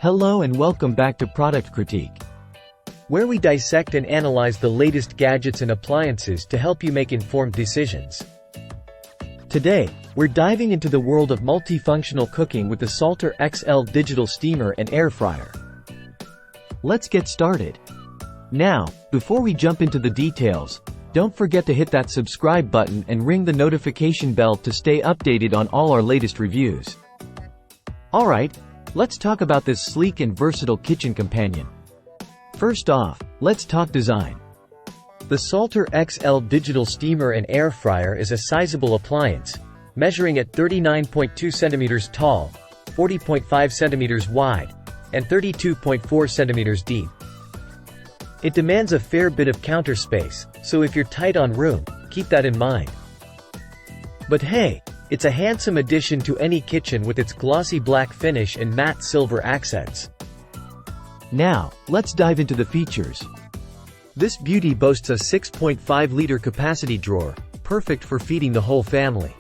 Hello and welcome back to Product Critique, where we dissect and analyze the latest gadgets and appliances to help you make informed decisions. Today, we're diving into the world of multifunctional cooking with the Salter XL digital steamer and air fryer. Let's get started. Now, before we jump into the details, don't forget to hit that subscribe button and ring the notification bell to stay updated on all our latest reviews. Alright, let's talk about this sleek and versatile kitchen companion. First off, let's talk design. The Salter XL digital steamer and air fryer is a sizable appliance, measuring at 39.2 centimeters tall, 40.5 centimeters wide, and 32.4 centimeters deep. It demands a fair bit of counter space, so if you're tight on room, keep that in mind. But hey, it's a handsome addition to any kitchen with its glossy black finish and matte silver accents. Now, let's dive into the features. This beauty boasts a 6.5-liter capacity drawer, perfect for feeding the whole family.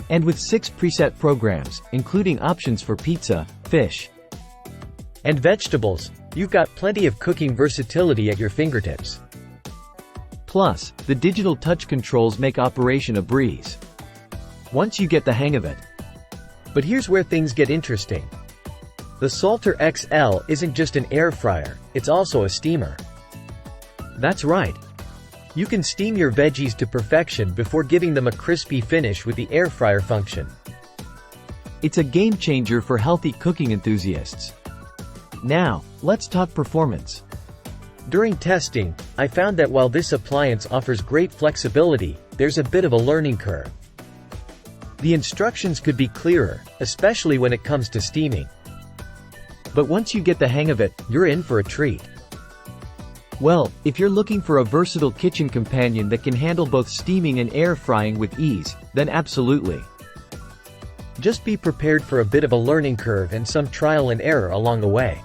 And with 6 preset programs, including options for pizza, fish, and vegetables, you've got plenty of cooking versatility at your fingertips. Plus, the digital touch controls make operation a breeze once you get the hang of it. But here's where things get interesting. The Salter XL isn't just an air fryer, it's also a steamer. That's right. You can steam your veggies to perfection before giving them a crispy finish with the air fryer function. It's a game changer for healthy cooking enthusiasts. Now, let's talk performance. During testing, I found that while this appliance offers great flexibility, there's a bit of a learning curve. The instructions could be clearer, especially when it comes to steaming. But once you get the hang of it, you're in for a treat. Well, if you're looking for a versatile kitchen companion that can handle both steaming and air frying with ease, then absolutely. Just be prepared for a bit of a learning curve and some trial and error along the way.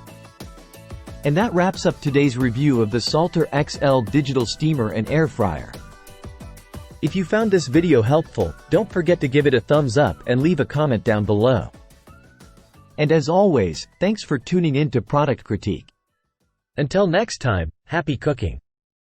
And that wraps up today's review of the Salter XL digital steamer and air fryer. If you found this video helpful, don't forget to give it a thumbs up and leave a comment down below. And as always, thanks for tuning in to Product Critique. Until next time, happy cooking!